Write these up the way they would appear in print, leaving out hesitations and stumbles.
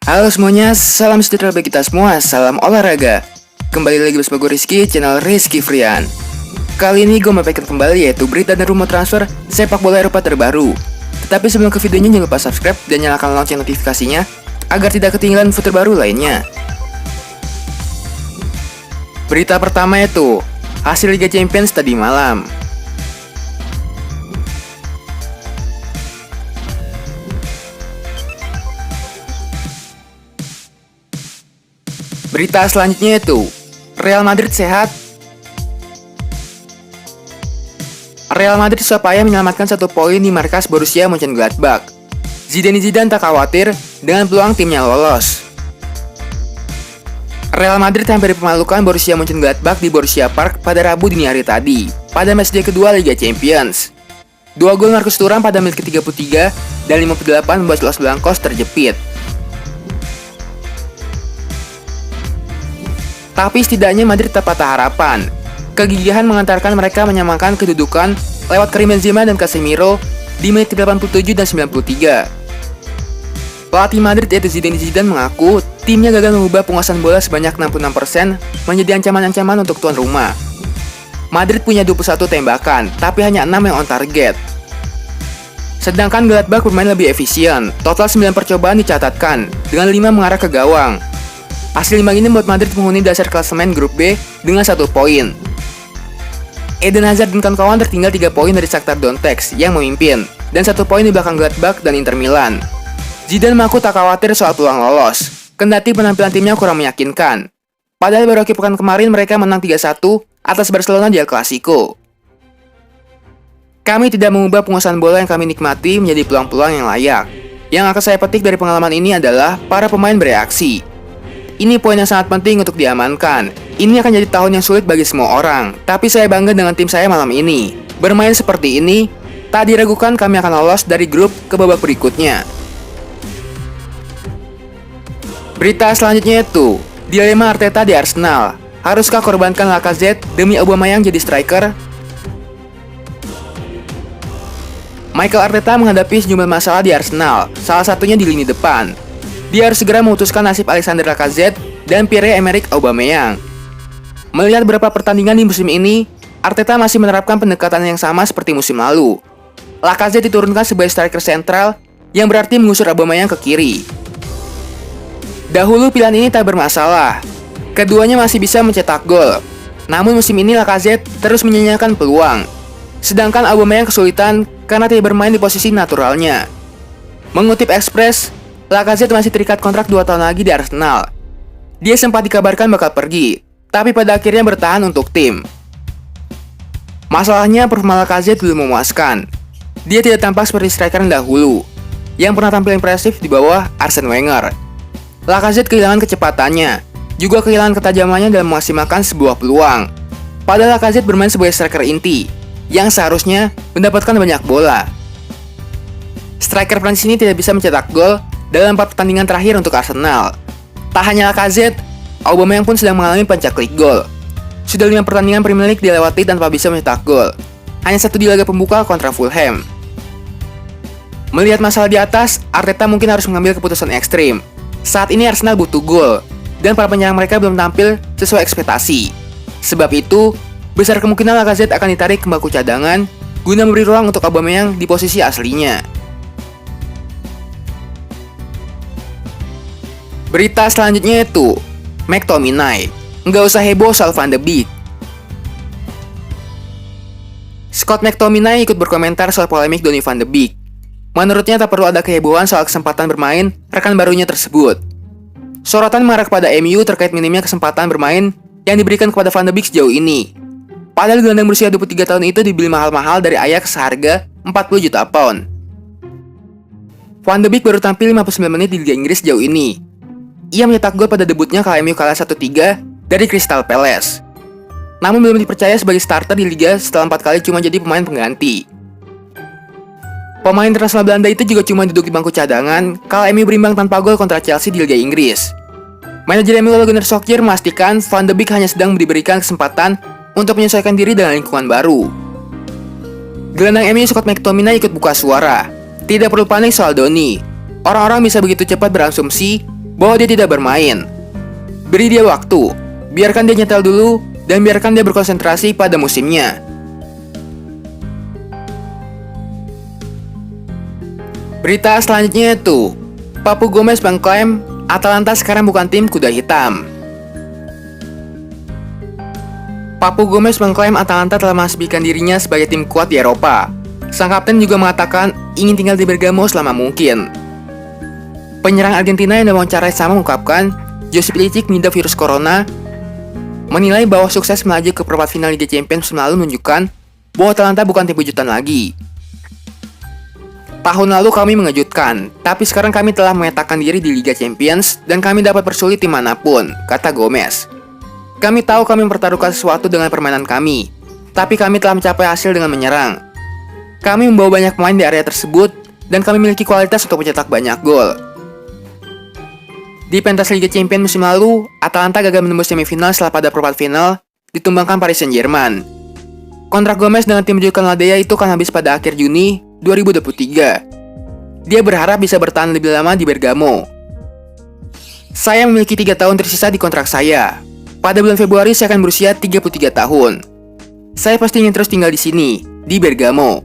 Halo semuanya, salam sejahtera bagi kita semua, salam olahraga. Kembali lagi bersama gue Rizky, channel Rizky Frian. Kali ini gue membagikan kembali yaitu berita dan rumor transfer sepak bola Eropa terbaru. Tetapi sebelum ke videonya jangan lupa subscribe dan nyalakan lonceng notifikasinya agar tidak ketinggalan info terbaru lainnya. Berita pertama yaitu hasil Liga Champions tadi malam. Berita selanjutnya itu Real Madrid sehat. Real Madrid supaya menyelamatkan 1 poin di markas Borussia Mönchengladbach. Zidane tak khawatir dengan peluang timnya lolos. Real Madrid hampir dipermalukan Borussia Mönchengladbach di Borussia Park pada Rabu dini hari tadi pada matchday kedua Liga Champions. 2 gol Marcus Thuram pada menit ke-33 dan 58 membuat Los Blancos terjepit. Tapi setidaknya Madrid tak patah harapan. Kegigihan mengantarkan mereka menyamakan kedudukan lewat Karim Benzema dan Casemiro di menit ke-87 dan 93. Pelatih Madrid yaitu Zidane mengaku timnya gagal mengubah penguasaan bola sebanyak 66% menjadi ancaman-ancaman untuk tuan rumah. Madrid punya 21 tembakan, tapi hanya 6 yang on target. Sedangkan Gladbach bermain lebih efisien, total 9 percobaan dicatatkan, dengan 5 mengarah ke gawang. Hasil imbang ini membuat Madrid menghuni dasar klasemen grup B dengan 1 poin. Eden Hazard dan kawan-kawan tertinggal 3 poin dari Shakhtar Donetsk yang memimpin, dan 1 poin di belakang Gladbach dan Inter Milan. Zidane mengaku tak khawatir soal peluang lolos, kendati penampilan timnya kurang meyakinkan. Padahal baru akhir pekan kemarin mereka menang 3-1 atas Barcelona di El Clasico. Kami tidak mengubah penguasaan bola yang kami nikmati menjadi peluang-peluang yang layak. Yang akan saya petik dari pengalaman ini adalah para pemain bereaksi. Ini poin yang sangat penting untuk diamankan. Ini akan jadi tahun yang sulit bagi semua orang, tapi saya bangga dengan tim saya malam ini. Bermain seperti ini, tak diragukan kami akan lolos dari grup ke babak berikutnya. Berita selanjutnya itu, dilema Arteta di Arsenal. Haruskah korbankan Lacazette demi Aubameyang jadi striker? Mikel Arteta menghadapi sejumlah masalah di Arsenal, salah satunya di lini depan. Dia harus segera memutuskan nasib Alexander Lacazette dan Pierre-Emerick Aubameyang. Melihat beberapa pertandingan di musim ini, Arteta masih menerapkan pendekatan yang sama seperti musim lalu. Lacazette diturunkan sebagai striker sentral yang berarti mengusir Aubameyang ke kiri. Dahulu pilihan ini tak bermasalah. Keduanya masih bisa mencetak gol. Namun musim ini Lacazette terus menyanyiakan peluang. Sedangkan Aubameyang kesulitan karena tidak bermain di posisi naturalnya. Mengutip Express, Lacazette masih terikat kontrak 2 tahun lagi di Arsenal. Dia sempat dikabarkan bakal pergi, tapi pada akhirnya bertahan untuk tim. Masalahnya performa Lacazette belum memuaskan. Dia tidak tampak seperti striker yang dahulu, yang pernah tampil impresif di bawah Arsene Wenger. Lacazette kehilangan kecepatannya, juga kehilangan ketajamannya dalam memaksimalkan sebuah peluang. Padahal Lacazette bermain sebagai striker inti, yang seharusnya mendapatkan banyak bola. Striker Prancis ini tidak bisa mencetak gol dalam 4 pertandingan terakhir untuk Arsenal. Tak hanya Lacazette, Aubameyang pun sedang mengalami pencaklik gol. Sudah 5 pertandingan Premier League dilewati tanpa bisa mencetak gol. Hanya 1 di laga pembuka kontra Fulham. Melihat masalah di atas, Arteta mungkin harus mengambil keputusan ekstrim. Saat ini Arsenal butuh gol, dan para penyerang mereka belum tampil sesuai ekspektasi. Sebab itu, besar kemungkinan Lacazette akan ditarik ke bangku cadangan guna memberi ruang untuk Aubameyang di posisi aslinya. Berita selanjutnya itu McTominay, nggak usah heboh soal Van de Beek. Scott McTominay ikut berkomentar soal polemik Donny Van de Beek. Menurutnya tak perlu ada kehebohan soal kesempatan bermain rekan barunya tersebut. Sorotan mengarah kepada MU terkait minimnya kesempatan bermain yang diberikan kepada Van de Beek sejauh ini. Padahal gelandang berusia 23 tahun itu dibeli mahal-mahal dari Ajax seharga 40 juta pound. Van de Beek baru tampil 59 menit di Liga Inggris sejauh ini. Ia mencetak gol pada debutnya kalau MU kalah 1-3 dari Crystal Palace. Namun belum dipercaya sebagai starter di Liga setelah 4 kali cuma jadi pemain pengganti. Pemain internasional Belanda itu juga cuma duduk di bangku cadangan kalau MU berimbang tanpa gol kontra Chelsea di Liga Inggris. Manajer MU Ole Gunnar Solskjaer memastikan Van de Beek hanya sedang diberikan kesempatan untuk menyesuaikan diri dengan lingkungan baru. Gelandang MU Scott McTominay ikut buka suara. Tidak perlu panik soal Donny. Orang-orang bisa begitu cepat berasumsi bahwa dia tidak bermain. Beri dia waktu, biarkan dia nyetel dulu, dan biarkan dia berkonsentrasi pada musimnya. Berita selanjutnya itu, Papu Gomez mengklaim Atalanta sekarang bukan tim kuda hitam. Papu Gomez mengklaim Atalanta telah mengasbikan dirinya sebagai tim kuat di Eropa. Sang kapten juga mengatakan ingin tinggal di Bergamo selama mungkin. Penyerang Argentina yang dalam wawancara sama mengungkapkan Josip Ilicic mengidap virus corona, menilai bahwa sukses melaju ke perempat final Liga Champions musim lalu menunjukkan bahwa Atalanta bukan tim bujutan lagi. Tahun lalu kami mengejutkan, tapi sekarang kami telah memetakan diri di Liga Champions dan kami dapat persulit tim manapun, kata Gomez. Kami tahu kami mempertaruhkan sesuatu dengan permainan kami, tapi kami telah mencapai hasil dengan menyerang. Kami membawa banyak pemain di area tersebut dan kami memiliki kualitas untuk mencetak banyak gol. Di pentas Liga Champions musim lalu, Atalanta gagal menembus semifinal setelah pada perempat final ditumbangkan Paris Saint-Germain. Kontrak Gomez dengan tim rujukan Ladea itu akan habis pada akhir Juni 2023. Dia berharap bisa bertahan lebih lama di Bergamo. Saya memiliki 3 tahun tersisa di kontrak saya. Pada bulan Februari saya akan berusia 33 tahun. Saya pasti ingin terus tinggal di sini, di Bergamo.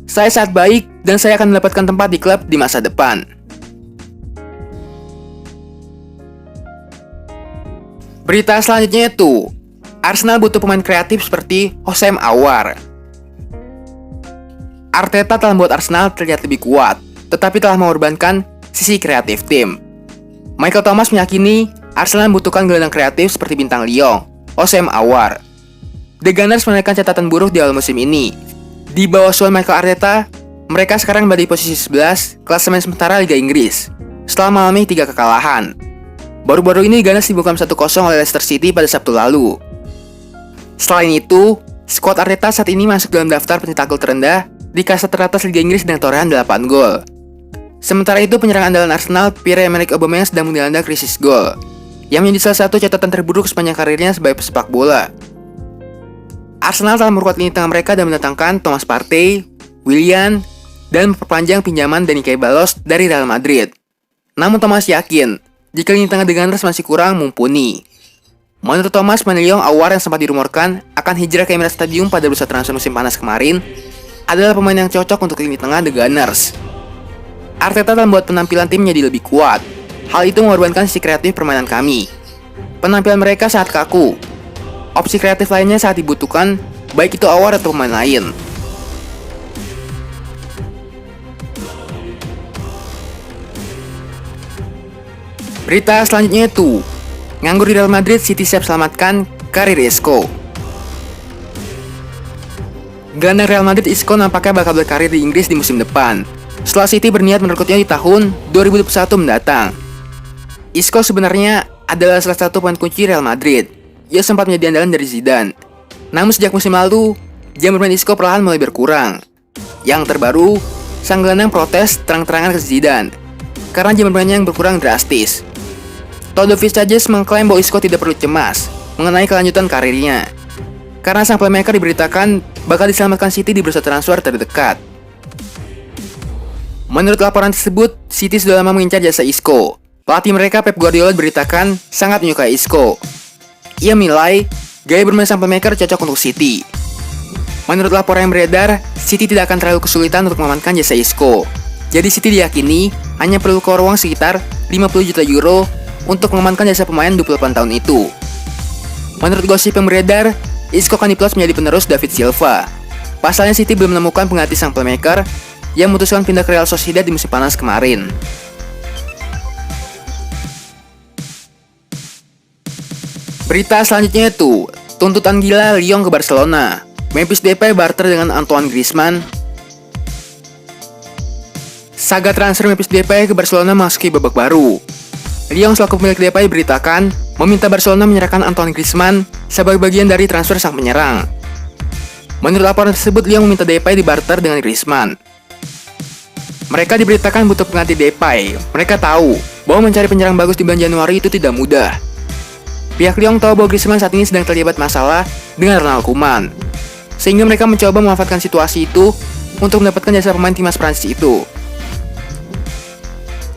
Saya sangat baik dan saya akan mendapatkan tempat di klub di masa depan. Berita selanjutnya itu, Arsenal butuh pemain kreatif seperti Houssem Aouar. Arteta telah membuat Arsenal terlihat lebih kuat, tetapi telah mengorbankan sisi kreatif tim. Michael Thomas meyakini Arsenal membutuhkan gelandang kreatif seperti bintang Lyon, Houssem Aouar. The Gunners menaikkan catatan buruk di awal musim ini. Di bawah asuhan Michael Arteta, mereka sekarang berada di posisi 11 klasemen sementara Liga Inggris setelah mengalami 3 kekalahan. Baru-baru ini Gunners dibungkam 1-0 oleh Leicester City pada Sabtu lalu. Selain itu, skuad Arteta saat ini masuk dalam daftar pencetak gol terendah di kasta teratas Liga Inggris dengan torehan 8 gol. Sementara itu, penyerang andalan Arsenal, Pierre-Emerick Aubameyang sedang dilanda krisis gol, yang menjadi salah satu catatan terburuk sepanjang karirnya sebagai pesepak bola. Arsenal telah memperkuat lini tengah mereka dan mendatangkan Thomas Partey, Willian, dan memperpanjang pinjaman Dani Ceballos dari Real Madrid. Namun Thomas yakin, jika lini tengah The Gunners masih kurang mumpuni. Menurut Thomas, Lyon Aouar yang sempat dirumorkan akan hijrah ke Emirates Stadium pada bursa transfer musim panas kemarin adalah pemain yang cocok untuk lini tengah The Gunners. Arteta telah membuat penampilan tim menjadi lebih kuat. Hal itu mengorbankan sisi kreatif permainan kami. Penampilan mereka sangat kaku. Opsi kreatif lainnya saat dibutuhkan, baik itu Aouar atau pemain lain. Berita selanjutnya itu, nganggur di Real Madrid, City siap selamatkan karir Isco. Gelandang Real Madrid Isco nampaknya bakal berkarir di Inggris di musim depan, setelah City berniat merekrutnya di tahun 2021 mendatang. Isco sebenarnya adalah salah satu pemain kunci Real Madrid. Ia sempat menjadi andalan dari Zidane. Namun sejak musim lalu, jam bermain Isco perlahan mulai berkurang. Yang terbaru, sang gelandang protes terang-terangan ke Zidane karena jam bermainnya yang berkurang drastis. Todovic Sanchez mengklaim bahwa Isco tidak perlu cemas mengenai kelanjutan karirnya, karena sang playmaker diberitakan bakal diselamatkan City di bursa transfer terdekat. Menurut laporan tersebut, City sudah lama mengincar jasa Isco. Pelatih mereka Pep Guardiola diberitakan sangat menyukai Isco. Ia menilai gaya bermain sang playmaker cocok untuk City. Menurut laporan yang beredar, City tidak akan terlalu kesulitan untuk mengamankan jasa Isco. Jadi City diyakini hanya perlu keluar uang sekitar 50 juta euro untuk mengamankan jasa pemain 28 tahun itu. Menurut gosip yang beredar, Isco akan diplot menjadi penerus David Silva. Pasalnya City belum menemukan pengganti sang playmaker yang memutuskan pindah ke Real Sociedad di musim panas kemarin. Berita selanjutnya itu, tuntutan gila Lyon ke Barcelona. Memphis Depay barter dengan Antoine Griezmann. Saga transfer Memphis Depay ke Barcelona memasuki babak baru. Lyon selaku pemilik Depay beritakan meminta Barcelona menyerahkan Antoine Griezmann sebagai bagian dari transfer sang penyerang. Menurut laporan tersebut, Lyon meminta Depay dibarter dengan Griezmann. Mereka diberitakan butuh pengganti Depay. Mereka tahu bahwa mencari penyerang bagus di bulan Januari itu tidak mudah. Pihak Lyon tahu bahwa Griezmann saat ini sedang terlibat masalah dengan Ronald Koeman, sehingga mereka mencoba memanfaatkan situasi itu untuk mendapatkan jasa pemain timnas Prancis itu.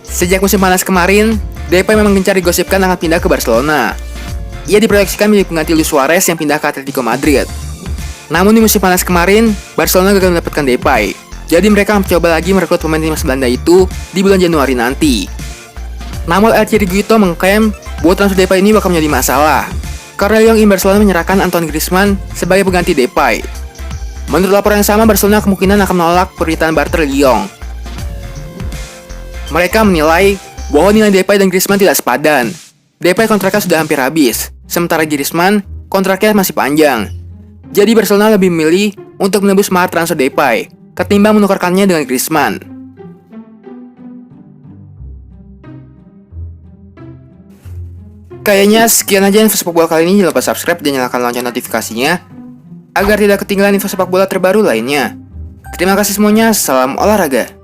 Sejak musim panas kemarin, Depay memang gencar digosipkan akan pindah ke Barcelona. Ia diproyeksikan menjadi pengganti Luis Suarez yang pindah ke Atletico Madrid. Namun di musim panas kemarin, Barcelona gagal mendapatkan Depay. Jadi mereka akan mencoba lagi merekrut pemain timnas Belanda itu di bulan Januari nanti. Namun El Chiriguito mengklaim bahwa transfer Depay ini bakal menjadi masalah karena Lyon in Barcelona menyerahkan Antoine Griezmann sebagai pengganti Depay. Menurut laporan yang sama, Barcelona kemungkinan akan menolak permintaan barter Lyon. Mereka menilai bahwa nilai Depay dan Griezmann tidak sepadan. Depay kontraknya sudah hampir habis, sementara Griezmann kontraknya masih panjang. Jadi Barcelona lebih memilih untuk menebus mahar transfer Depay ketimbang menukarkannya dengan Griezmann. Kayaknya sekian aja info sepak bola kali ini. Jangan lupa subscribe dan nyalakan lonceng notifikasinya agar tidak ketinggalan info sepak bola terbaru lainnya. Terima kasih semuanya, salam olahraga.